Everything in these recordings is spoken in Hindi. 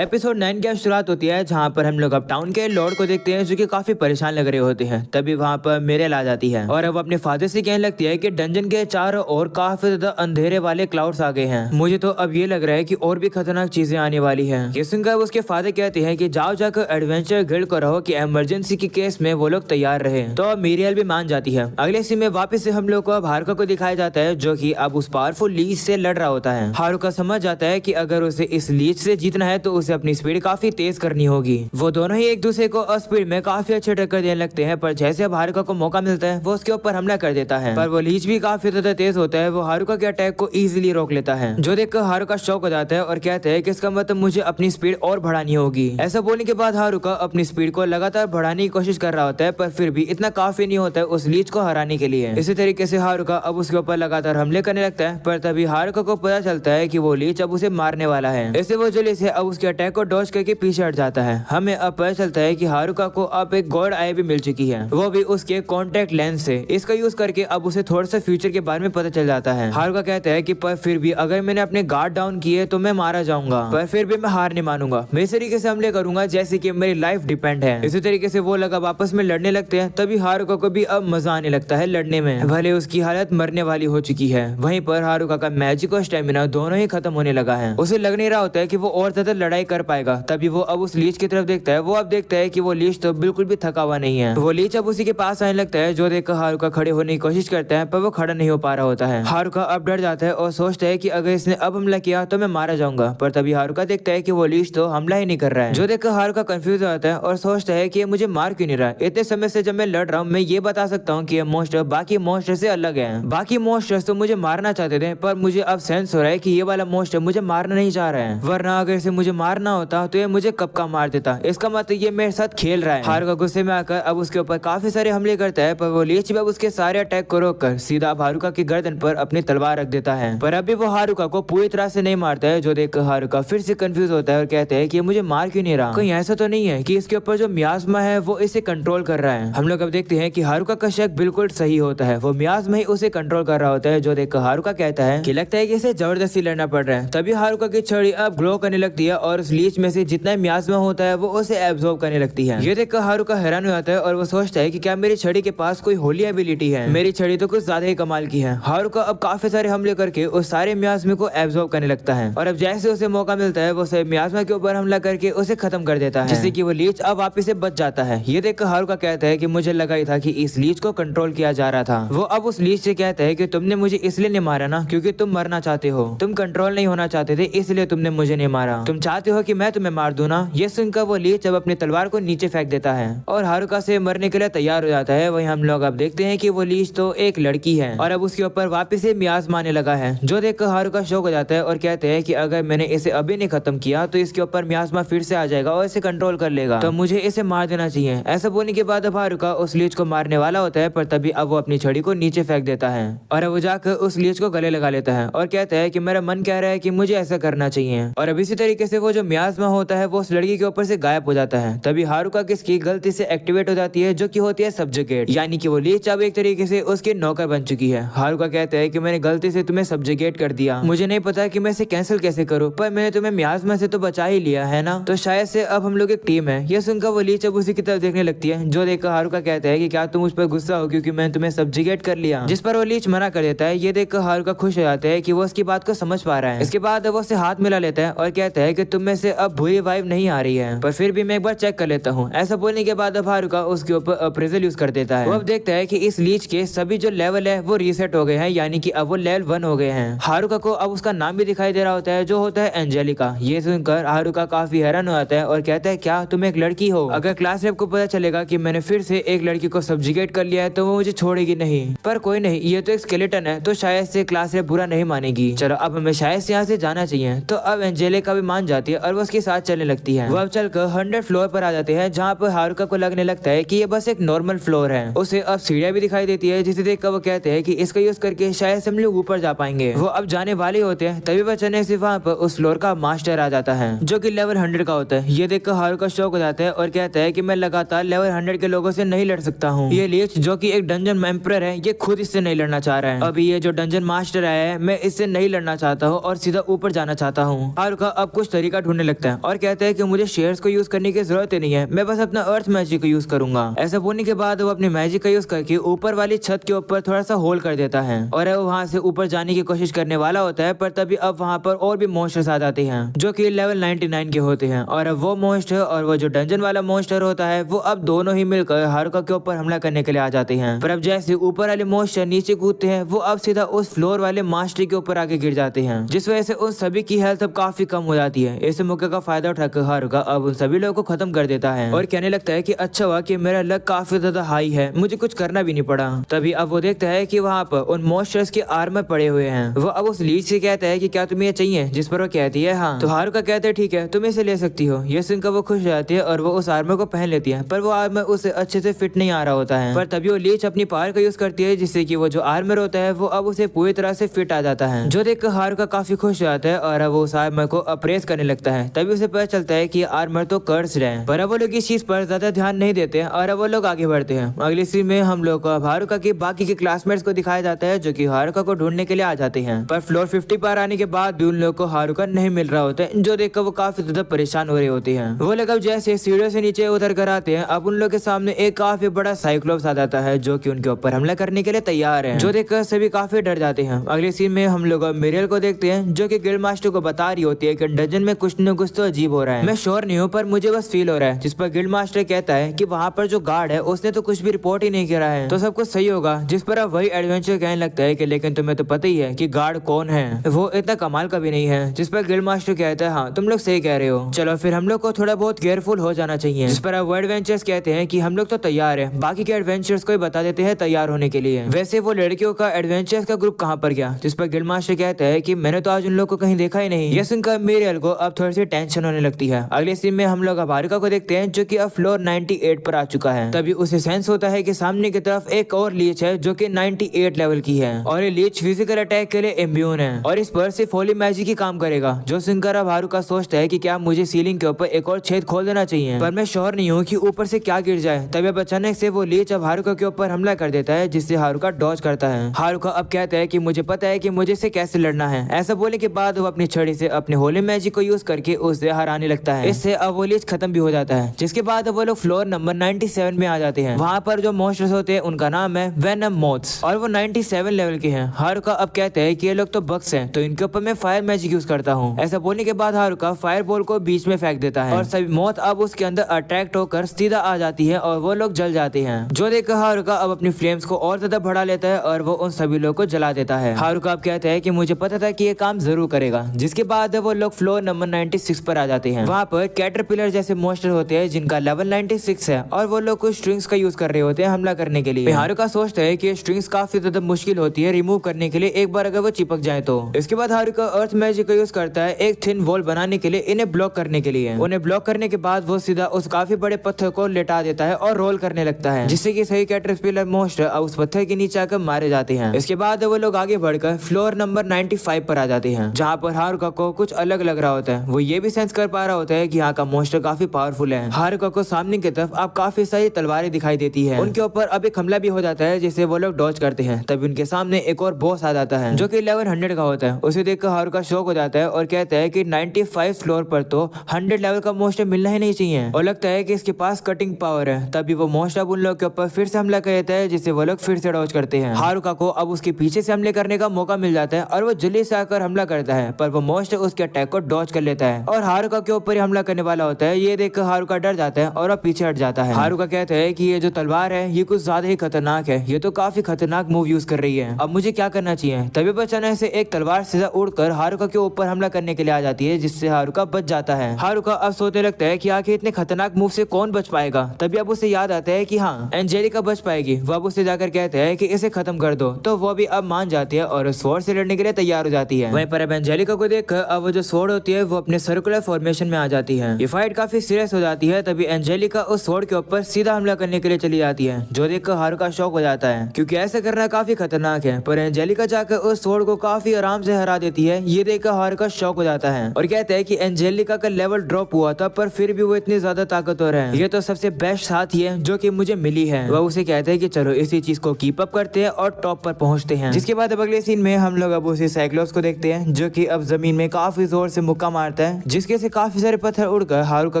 एपिसोड 9 की शुरुआत होती है जहाँ पर हम लोग अब टाउन के लॉर्ड को देखते हैं जो कि काफी परेशान लग रहे होते हैं। तभी वहाँ पर मिरेल आ जाती है और अब अपने फादर से कहने लगती है कि डंजन के चारों ओर काफी ज्यादा अंधेरे वाले क्लाउड्स आ गए हैं। मुझे तो अब ये लग रहा है कि और भी खतरनाक चीजें आने वाली है। ये सुनकर उसके फादर कहते हैं कि जाओ जाकर एडवेंचर गिल्ड को रहो कि इमरजेंसी के केस में वो लोग तैयार रहे। तो अब मिरेल भी मान जाती है। अगले सीन में वापस से हम लोग को अब हारुका को दिखाया जाता है जो कि अब उस पावरफुल लीच से लड़ रहा होता है। हारुका समझ जाता है कि अगर उसे इस लीच से जीतना है तो उसे अपनी स्पीड काफी तेज करनी होगी। वो दोनों ही एक दूसरे को स्पीड में काफी अच्छे टक्कर देने लगते हैं, पर जैसे अब हारुका को मौका मिलता है वो उसके ऊपर हमला कर देता है। पर वो लीच भी काफी ज्यादा तेज होता है, वो हारुका के अटैक को इजीली रोक लेता है। जो देखकर हारुका शॉक हो जाता है और कहता है कि इसका मतलब मुझे अपनी स्पीड और बढ़ानी होगी। ऐसा बोलने के बाद हारुका अपनी स्पीड को लगातार बढ़ाने की कोशिश कर रहा होता है, पर फिर भी इतना काफी नहीं होता है उस लीच को हराने के लिए। इसी तरीके से हारुका अब उसके ऊपर लगातार हमले करने लगता है, पर तभी हारुका को पता चलता है कि वो लीच अब उसे मारने वाला है। इससे वो जल्दी से अब उसके अटैक को डॉज करके पीछे हट जाता है। हमें अब पता चलता है कि हारुका को अब एक गॉड आई भी मिल चुकी है, वो भी उसके कॉन्टेक्ट लेंस से। इसका यूज करके अब उसे थोड़ा सा फ्यूचर के बारे में पता चल जाता है। हारुका कहता है कि पर फिर भी अगर मैंने अपने गार्ड डाउन किए तो मैं मारा जाऊंगा, पर फिर भी मैं हार नहीं मानूंगा। मैं इस तरीके से हमले करूंगा जैसे कि मेरी लाइफ डिपेंड है। इसी तरीके से वो लोग अब आपस में लड़ने लगते हैं। तभी हारुका को भी अब मजा आने लगता है लड़ने में, भले उसकी हालत मरने वाली हो चुकी है। वहीं पर हारुका का मैजिक और स्टेमिना दोनों ही खत्म होने लगा है। उसे लग नहीं रहा होता है कि वो और ज्यादा लड़ाई कर पाएगा। तभी वो अब उस लीच की तरफ देखता है। वो अब देखता है कि वो लीच तो बिल्कुल भी थका हुआ नहीं है। वो लीच अब उसी के पास आने लगता है, जो देखकर हारुका खड़े होने की कोशिश करता है, पर वो खड़ा नहीं हो पा रहा होता है। हारुका अब डर जाता है और सोचता है कि अगर इसने अब हमला किया तो मैं मारा जाऊंगा। पर तभी हारुका देखता है कि वो लीच तो हमला ही नहीं कर रहा है। जो देखकर हारुका कंफ्यूज हो जाता है और सोचता है कि ये मुझे मार क्यों नहीं रहा। इतने समय से जब मैं लड़ रहा हूँ मैं ये बता सकता हूँ कि ये मॉन्स्टर बाकी मॉन्स्टर से अलग है। बाकी मॉन्स्टर्स तो मुझे मारना चाहते थे, पर मुझे अब सेंस हो रहा है कि ये वाला मॉन्स्टर मुझे मारना नहीं चाह रहा है, वरना अगर इसे मुझे मारना होता तो ये मुझे कब का मार देता। इसका मतलब ये मेरे साथ खेल रहा है। हारुका गुस्से में आकर अब उसके ऊपर काफी सारे हमले करता है, पर वो लीच अब उसके सारे अटैक को रोककर सीधा हारुका की गर्दन पर अपनी तलवार रख देता है। पर अभी वो हारुका को पूरी तरह से नहीं मारता है। जो देखकर हारुका फिर से कंफ्यूज होता है और कहता है कि ये मुझे मार क्यों नहीं रहा। कहीं ऐसा तो नहीं है कि इसके ऊपर जो मियाज़मा है वो इसे कंट्रोल कर रहा है। हम लोग अब देखते हैं कि हारुका का शक बिल्कुल सही होता है, वो मियाज़मा ही उसे कंट्रोल कर रहा होता है। जो देखकर हारुका कहता है कि लगता है कि इसे जबरदस्ती लड़ना पड़ रहा है। तभी हारुका की छड़ी अब ग्लो करने लगती है और उस लीच में से जितना मियाज़मा होता है वो उसे एब्जॉर्ब करने लगती है। ये देखकर हारुका हैरान हो जाता है और वो सोचता है कि क्या मेरी छड़ी के पास कोई होली एबिलिटी है। मेरी छड़ी तो कुछ ज्यादा ही कमाल की है। हारुका अब काफी सारे हमले करके उस सारे मियाज़मा को एब्जॉर्ब करने लगता है और अब जैसे उसे मौका मिलता है वो सब मियाज़मा के ऊपर हमला करके उसे खत्म कर देता है, जिससे कि वो लीच अब वापिस से बच जाता है। ये देखकर हारुका कहता है कि मुझे लगा ही था कि इस लीच को कंट्रोल किया जा रहा था। वो अब उस लीच से कहता है कि तुमने मुझे इसलिए नहीं मारा ना क्योंकि तुम मरना चाहते हो, तुम कंट्रोल नहीं होना चाहते थे, इसलिए तुमने मुझे नहीं मारा। तुम चाहते हो कि मैं तुम्हें मार दूं ना। ये सुनकर वो लीच अब अपनी तलवार को नीचे फेंक देता है और हारुका से मरने के लिए तैयार हो जाता है। वहीं हम लोग अब देखते हैं कि वो लीच तो एक लड़की है और अब उसके ऊपर वापस से मियाज़मा आने लगा है। जो देखकर हारुका शौक हो जाता है और कहते हैं कि अगर मैंने इसे अभी नहीं खत्म किया तो इसके ऊपर मियाज़मा फिर से आ जाएगा और इसे कंट्रोल कर लेगा, तो मुझे इसे मार देना चाहिए। ऐसा बोलने के बाद अब हारुका उस लीच को मारने वाला होता है, पर तभी अब वो अपनी छड़ी को नीचे फेंक देता है और अब वो जाकर उस लीच को गले लगा लेता है और कहता है कि मेरा मन कह रहा है कि मुझे ऐसा करना चाहिए। और अब इसी तरीके से वो जो मियाज़मा होता है वो उस लड़की के ऊपर से गायब हो जाता है। तभी हारुका किसकी गलती से एक्टिवेट हो जाती है, जो कि होती है सब्जुगेट, यानी कि वो लीच अब एक तरीके से उसके नौकर बन चुकी है। हारुका कहता है कि मैंने गलती से तुम्हें सब्जुगेट कर दिया, मुझे नहीं पता कि मैं इसे कैंसिल कैसे करूं, पर मैंने तुम्हें मियाज़मा से तो बचा ही लिया है ना, तो शायद से अब हम लोग एक टीम है। ये सुनकर वो लीच अब उसी की तरफ देखने लगती है। जो देखकर हारुका कहता है कि क्या तुम उस पर गुस्सा हो क्योंकि मैंने तुम्हें सब्जुगेट कर लिया, जिस पर वो लीच मना कर देता है। ये देखकर हारुका खुश हो जाता है कि वो उसकी बात को समझ पा रहा है। इसके बाद वो उससे हाथ मिला लेता है और कहता है कि तुम में से अब बुरी वाइब नहीं आ रही है, पर फिर भी मैं एक बार चेक कर लेता हूँ। ऐसा बोलने के बाद अब हारुका उसके ऊपर अप्रेजल यूज कर देता है। वो अब देखता है कि इस लीच के सभी जो लेवल है वो रीसेट हो गए हैं, यानी कि अब वो लेवल 1 हो गए हैं। हारुका को अब उसका नाम भी दिखाई दे रहा होता है, जो होता है एंजेलिका। ये सुनकर हारुका काफी हैरान हो जाता है और कहता है क्या तुम एक लड़की हो? अगर क्लास रेप को पता चलेगा कि मैंने फिर से एक लड़की को सब्जुगेट कर लिया है तो वो मुझे छोड़ेगी नहीं। पर कोई नहीं, ये तो एक स्केलेटन है, तो शायद से क्लास रेप बुरा नहीं मानेगी। चलो अब हमें शायद से यहाँ से जाना चाहिए। तो अब एंजेलिका भी मान जाती है और वो उसके साथ चलने लगती है। वो अब चलकर 100 फ्लोर पर आ जाते हैं, जहाँ पर हारुका को लगने लगता है कि ये बस एक नॉर्मल फ्लोर है। उसे अब सीढ़ियाँ भी दिखाई देती है, जिसे देखकर वो कहते हैं कि इसका यूज करके शायद से हम लोग ऊपर जा पाएंगे। वो अब जाने वाले होते हैं, तभी वो अचानक से वहाँ पर उस फ्लोर का मास्टर आ जाता है, जो कि लेवल 100 का होता है। ये देखकर हारुका शौक हो जाता है और कहता है कि मैं लगातार लेवल 100 के लोगों से नहीं लड़ सकता हूँ। ये लीच जो कि एक डंजन एम्परर है, ये खुद इससे नहीं लड़ना चाह रहा है। अभी ये जो डंजन मास्टर आया है, मैं इससे नहीं लड़ना चाहता हूँ और सीधा ऊपर जाना चाहता हूँ। हारुका अब कुछ तरीका तरीका ढूंढने लगता है और कहता है कि मुझे शेयर्स को यूज करने की जरूरत ही नहीं है, मैं बस अपना अर्थ मैजिक को यूज करूंगा। ऐसा बोलने के बाद वो अपने मैजिक का यूज करके ऊपर वाली छत के ऊपर थोड़ा सा होल कर देता है और वो वहाँ से ऊपर जाने की कोशिश करने वाला होता है, पर तभी अब वहाँ पर और भी मॉन्स्टर्स आ जाते हैं जो कि लेवल 99 के होते हैं। और अब वो मॉन्स्टर और वो जो डंजन वाला मॉन्स्टर होता है वो अब दोनों ही मिलकर हारुका के ऊपर हमला करने के लिए आ जाते हैं। पर अब जैसे ऊपर वाले मॉन्स्टर नीचे कूदते हैं वो अब सीधा उस फ्लोर वाले मास्टर के ऊपर आके गिर जाते हैं, जिस वजह से उन सभी की हेल्थ अब काफी कम हो जाती है। इस मौके का फायदा उठाकर हारुका अब उन सभी लोगों को खत्म कर देता है और कहने लगता है कि अच्छा हुआ कि मेरा लक काफी ज्यादा हाई है, मुझे कुछ करना भी नहीं पड़ा। तभी अब वो देखता है कि वहाँ पर उन मॉन्स्टर्स के आर्मर पड़े हुए हैं। वो अब उस लीच से कहता है कि क्या तुम्हें ये चाहिए, जिस पर वो कहती है हाँ। तो हारुका कहता है ठीक है तुम इसे ले सकती हो। ये सुनकर वो खुश हो जाती है और वो उस आर्मर को पहन लेती है, पर वो आर्मर उसे अच्छे से फिट नहीं आ रहा होता है। पर तभी वो लीच अपनी पावर का यूज करती है जिससे कि वो जो आर्मर होता है वो अब उसे पूरी तरह से फिट आ जाता है, जो देखकर हारुका काफी खुश हो जाता है और अब वो उस आर्मर को अप्रेस करने लगता है। तभी उसे पता चलता है कि आर्मर तो कर्स्ड है, पर अब वो लोग इस चीज पर ज्यादा ध्यान नहीं देते और अब वो लोग आगे बढ़ते हैं। अगली सीन में हम लोग को हारुका के बाकी के क्लासमेट्स को दिखाया जाता है जो कि हारुका को ढूंढने के लिए आ जाते हैं, पर फ्लोर 50 पर आने के बाद भी उन लोगों को हारुका नहीं मिल रहा होता है, जो देखकर वो काफी ज्यादा परेशान हो रहे होते हैं। वो लोग अब जैसे सीढ़ियों से नीचे उतर कर आते हैं, अब उन लोग के सामने एक काफी बड़ा साइक्लोप्स आ जाता है जो कि उनके ऊपर हमला करने के लिए तैयार है, जो देखकर सभी काफी डर जाते हैं। अगली सीन में हम लोग मिरियल को देखते हैं जो कि गिल्ड मास्टर को बता रही होती है कि डंजन में कुछ न कुछ तो अजीब हो रहा है, मैं श्योर नहीं हूँ पर मुझे बस फील हो रहा है। जिस पर गिल्ड मास्टर कहता है कि वहाँ पर जो गार्ड है उसने तो कुछ भी रिपोर्ट ही नहीं करा है, तो सब कुछ सही होगा। जिस पर अब वही एडवेंचर कहने लगता है कि लेकिन तुम्हें तो पता ही है कि गार्ड कौन है, वो इतना कमाल का भी नहीं है। जिस पर गिल्ड मास्टर कहता है हाँ तुम लोग सही कह रहे हो, चलो फिर हम लोग को थोड़ा बहुत केयरफुल हो जाना चाहिए। जिस पर अब वो एडवेंचर्स कहते हैं कि हम लोग तो तैयार है, बाकी के एडवेंचर्स को बता देते हैं तैयार होने के लिए। वैसे वो लड़कियों का एडवेंचर्स का ग्रुप कहाँ पर गया? जिस पर गिल्ड मास्टर कहता है कि मैंने तो आज उन लोग को कहीं देखा ही नहीं। ये सुनकर मिरियल को अब थोड़ी सी टेंशन होने लगती है। अगले सीन में हम लोग अब हारुका को देखते हैं जो कि अब फ्लोर 98 पर आ चुका है। तभी उसे सेंस होता है कि सामने की तरफ एक और लीच है जो कि 98 लेवल की है और ये लीच फिजिकल अटैक के लिए इम्यून है और इस पर सिर्फ होली मैजिक ही काम करेगा। जो सुनकर अब हारुका सोचता है कि क्या मुझे सीलिंग के ऊपर एक और छेद खोल देना चाहिए, पर मैं श्योर नहीं हूँ कि ऊपर से क्या गिर जाए। तभी अब अचानक से वो लीच अब हारुका के ऊपर हमला कर देता है जिससे हारुका डॉज करता है। हारुका अब कहता है कि मुझे पता है कि मुझे इसे कैसे लड़ना है। ऐसा बोलने के बाद वो अपनी छड़ी से अपने होली मैजिक को यूज करके उसे हराने लगता है। इससे अब वो लीच खत्म भी हो जाता है। जिसके बाद वो लोग फ्लोर नंबर 97 में आ जाते हैं। वहाँ पर जो मॉन्स्टर्स होते हैं उनका नाम है वेनम मोथ्स और वो 97 लेवल के हैं। हारुका अब कहते हैं कि ये लोग तो बग्स हैं, तो इनके ऊपर मैं फायर मैजिक यूज करता हूँ। ऐसा बोलने के बाद हारुका फायर बॉल को बीच में फेंक देता है और सभी मोथ अब उसके अंदर अट्रैक्ट होकर सीधा आ जाती है और वो लोग जल जाते हैं। जो देखकर हारुका अब अपनी फ्लेम्स को और ज्यादा बढ़ा लेता है और वो उन सभी लोगों को जला देता है। हारुका अब कहता है कि मुझे पता था कि ये काम जरूर करेगा। जिसके बाद वो लोग फ्लोर नंबर 96 पर आ जाते हैं। वहाँ पर कैटरपिलर जैसे मॉन्स्टर होते हैं जिनका लेवल 96 है और वो लोग कुछ स्ट्रिंग्स का यूज कर रहे होते हैं हमला करने के लिए। हारुका सोचता है कि स्ट्रिंग्स काफी ज्यादा मुश्किल होती है रिमूव करने के लिए एक बार अगर वो चिपक जाए तो। इसके बाद हारुका अर्थ मैजिक का यूज करता है एक थिन वॉल बनाने के लिए इन्हें ब्लॉक करने के लिए। उन्हें ब्लॉक करने के बाद वो सीधा उस काफी बड़े पत्थर को लेटा देता है और रोल करने लगता है जिससे कि सही कैटरपिलर मॉन्स्टर उस पत्थर के नीचे आकर मारे जाते हैं। इसके बाद वो लोग आगे बढ़कर फ्लोर नंबर 95 पर आ जाते हैं जहाँ पर हारुका को कुछ अलग लग रहा होता है। वो ये भी सेंस कर पा रहा होता है कि यहाँ का मॉन्स्टर काफी पावरफुल है। हारुका को सामने की तरफ अब काफी सारी तलवारें दिखाई देती है। उनके ऊपर अब एक हमला भी हो जाता है जिसे वो लोग डॉज करते हैं। तभी उनके सामने एक और बॉस आ जाता है जो कि लेवल 100 का होता है। उसे देखकर हारुका शॉक हो जाता है और कहता है कि 95 फ्लोर पर तो 100 लेवल का मॉन्स्टर मिलना ही नहीं चाहिए और लगता है कि इसके पास कटिंग पावर है। तभी वो मॉन्स्टर उन लोग के ऊपर फिर से हमला कर देता है जिसे वो लोग फिर से डॉज करते हैं। हारुका को अब उसके पीछे से हमले करने का मौका मिल जाता है और वो जल्दी से आकर हमला करता है, पर वो मॉन्स्टर उसके अटैक को डॉज कर लेता है और हारुका के ऊपर ही हमला करने वाला होता है। ये देखकर हारुका डर जाता है और अब पीछे हट जाता है। हारुका कहता है कि ये जो तलवार है ये कुछ ज्यादा ही खतरनाक है, ये तो काफी खतरनाक मूव यूज कर रही है, अब मुझे क्या करना चाहिए। तभी अचानक से एक तलवार सीधा उड़कर हारुका के ऊपर हमला करने के लिए आ जाती है जिससे हारुका बच जाता है। हारुका अब सोचने लगता है कि आखिर इतने खतरनाक मूव से कौन बच पाएगा। तभी अब उसे याद आता है कि हाँ एंजेलिका बच पाएगी। वो अब उसे जाकर कहते हैं कि इसे खत्म कर दो, तो वो भी अब मान जाती है और स्वॉर्ड से लड़ने के लिए तैयार हो जाती है। वहीं पर अब एंजेलिका को देखकर अब वो जो स्वॉर्ड होती है वो अपने सर्कुलर फॉर्मेशन में आ जाती है। ये फाइट काफी सीरियस हो जाती है। तभी एंजेलिका उस स्वॉर्ड के ऊपर सीधा हमला करने के लिए चली जाती है, जो देखकर हारुका शॉक हो जाता है क्योंकि ऐसा करना काफी खतरनाक है। पर एंजेलिका जाकर उस स्वॉर्ड को काफी आराम से हरा देती है। ये देखकर हारुका शॉक हो जाता है और कहता है कि एंजेलिका का लेवल ड्रॉप हुआ था पर फिर भी वो इतनी ज्यादा ताकतवर है, ये तो सबसे बेस्ट साथी है जो कि मुझे मिली है। वह उसे कहते हैं कि चलो इसी चीज को कीप अप करते हैं और टॉप पर पहुंचते हैं। जिसके बाद अब अगले सीन में हम लोग अब उसी साइक्लोप्स को देखते हैं जो कि अब जमीन में काफी जोर से मुक्का मार मारता है, जिसके से काफी सारे पत्थर उड़कर हारुका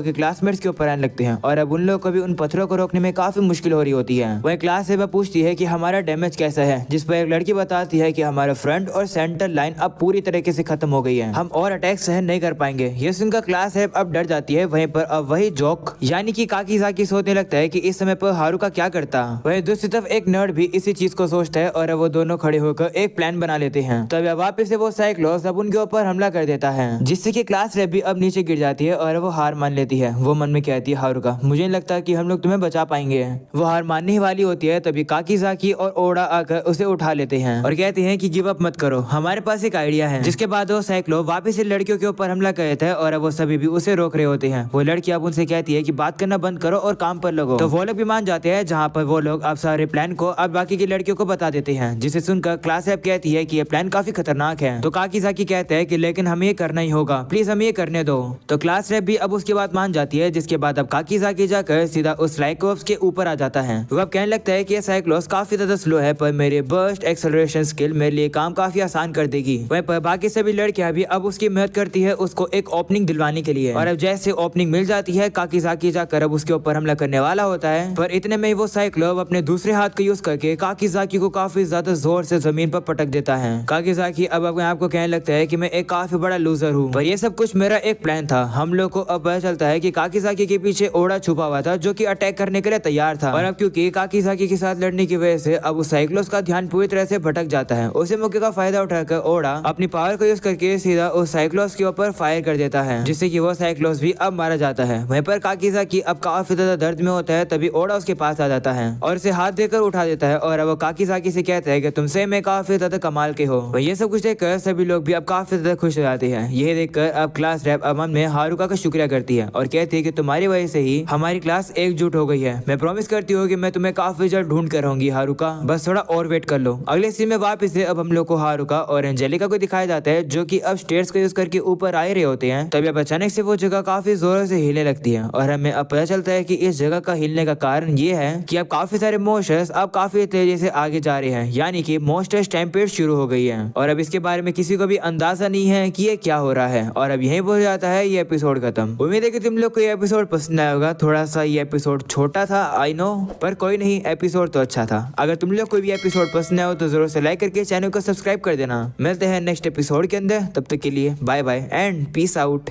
के क्लासमेट्स के ऊपर आने लगते हैं और अब उन लोगों को भी उन पत्थरों को रोकने में काफी मुश्किल हो रही होती है। वह क्लास सेवा पूछती है कि हमारा डैमेज कैसा है, जिस पर एक लड़की बताती है कि हमारा फ्रंट और सेंटर लाइन अब पूरी तरीके से खत्म हो गई है, हम और अटैक सहन नहीं कर पाएंगे। ये सुनकर क्लास है अब डर जाती है। वहीं पर अब वही जोक यानी कि काकीज़ाकी सोचने लगता है कि इस समय पर हारुका क्या करता। वहीं दूसरी तरफ एक नर्ड भी इसी चीज को सोचता है और वो दोनों खड़े होकर एक प्लान बना लेते हैं। तब वापस से वो साइक्लोस अब उनके ऊपर हमला कर देता है, जिससे कि क्लास रेप भी अब नीचे गिर जाती है और वो हार मान लेती है। वो मन में कहती है हारुका मुझे नहीं लगता कि हम लोग तुम्हें बचा पाएंगे। वो हार मानने ही वाली होती है तभी काकीज़ाकी और ओडा आकर उसे उठा लेते हैं और कहते हैं कि गिव अप मत करो, हमारे पास एक आइडिया है। जिसके बाद वो साइक्लो वापस से लड़कियों के ऊपर हमला कर देता है और वो सभी भी उसे रोक रहे होते हैं। वो लड़की अब उनसे कहती है कि बात करना बंद करो और काम पर लगो। तो वो लोग भी मान जाते हैं, जहाँ पर वो लोग अब सारे प्लान को अब बाकी की लड़कियों को बता देते हैं, जिसे सुनकर क्लास ऐप कहती है कि ये प्लान काफी खतरनाक है। तो काकीज़ाकी कहते हैं कि लेकिन हमें ये करना ही होगा, प्लीज हमें ये करने दो। तो क्लास रैप भी अब उसके बाद मान जाती है, जिसके बाद अब काकीज़ाकी जाकर सीधा उस साइक्लोप्स के ऊपर आ जाता है। वो अब कहने लगता है कि ये साइक्लोप्स काफी ज्यादा स्लो है, पर मेरे बर्स्ट एक्सेलरेशन स्किल मेरे लिए काम काफी आसान कर देगी। वहीं पर बाकी सभी लड़कियां भी अब उसकी मदद करती है उसको एक ओपनिंग दिलवाने के लिए। और अब जैसे ओपनिंग मिल जाती है, काकीज़ाकी जाकर अब उसके ऊपर हमला करने वाला होता है, पर इतने में वो साइक्लोप अपने दूसरे हाथ का यूज करके काकीज़ाकी को काफी ज्यादा जोर से जमीन पर पटक देता है। काकीज़ाकी अब अपने आप को कहने लगता है कि मैं एक काफी बड़ा लूजर हूँ, पर ये सब कुछ मेरा एक प्लान था। हम लोग को अब पता चलता है कि काकीज़ाकी के पीछे ओडा छुपा हुआ था, जो कि अटैक करने के लिए तैयार था। और अब क्योंकि काकीज़ाकी के साथ लड़ने की वजह से अब उस साइक्लोस का ध्यान पूरी तरह से भटक जाता है। उसी मौके का फायदा उठाकर ओडा अपनी पावर को यूज करके सीधा उस साइक्लोस के ऊपर फायर कर देता है, जिससे कि वो साइक्लोस भी अब मारा जाता है। वहीं पर काकीज़ाकी अब काफी ज्यादा दर्द में होता है, तभी ओडा उसके पास आ जाता है और उसे हाथ देकर उठा देता है और अब वो काकीज़ाकी से कहता है कि तुमसे मैं काफी ज्यादा कमाल के हो। ये सब कुछ देखकर सभी लोग भी अब काफी ज्यादा खुश हो जाते हैं। यह देखकर अब क्लास रैप अमन में हारुका का शुक्रिया करती है और कहती है कि तुम्हारी वजह से ही हमारी क्लास एकजुट हो गई है। मैं प्रॉमिस करती हूँ कि मैं तुम्हें काफी जल्द ढूंढ कर रहूंगी हारुका, बस थोड़ा और वेट कर लो। अगले सीन में वापस से अब हम लोग को हारुका और एंजेलिका को दिखाया जाता है, जो कि अब स्टेयर्स का यूज करके ऊपर आ रहे होते हैं। तभी अब अचानक से वो जगह काफी जोरों से हिलने लगती है और हमें अब पता चलता है कि इस जगह का हिलने का कारण ये है कि अब काफी सारे मोस्टर्स अब काफी तेजी से आगे जा रहे हैं, यानी कि मोस्टर स्टैम्पेड शुरू हो गई है। और अब इसके बारे में किसी को भी अंदाजा नहीं है कि ये क्या हो रहा है। और अब यही बोल जाता है ये एपिसोड खत्म। उम्मीद है कि तुम लोग को ये एपिसोड पसंद आया होगा। थोड़ा सा ये एपिसोड छोटा था, आई नो, पर कोई नहीं, एपिसोड तो अच्छा था। अगर तुम लोग को भी एपिसोड पसंद आया हो तो जरूर से लाइक करके चैनल को सब्सक्राइब कर देना। मिलते हैं नेक्स्ट एपिसोड के अंदर, तब तक के लिए bye bye and peace out.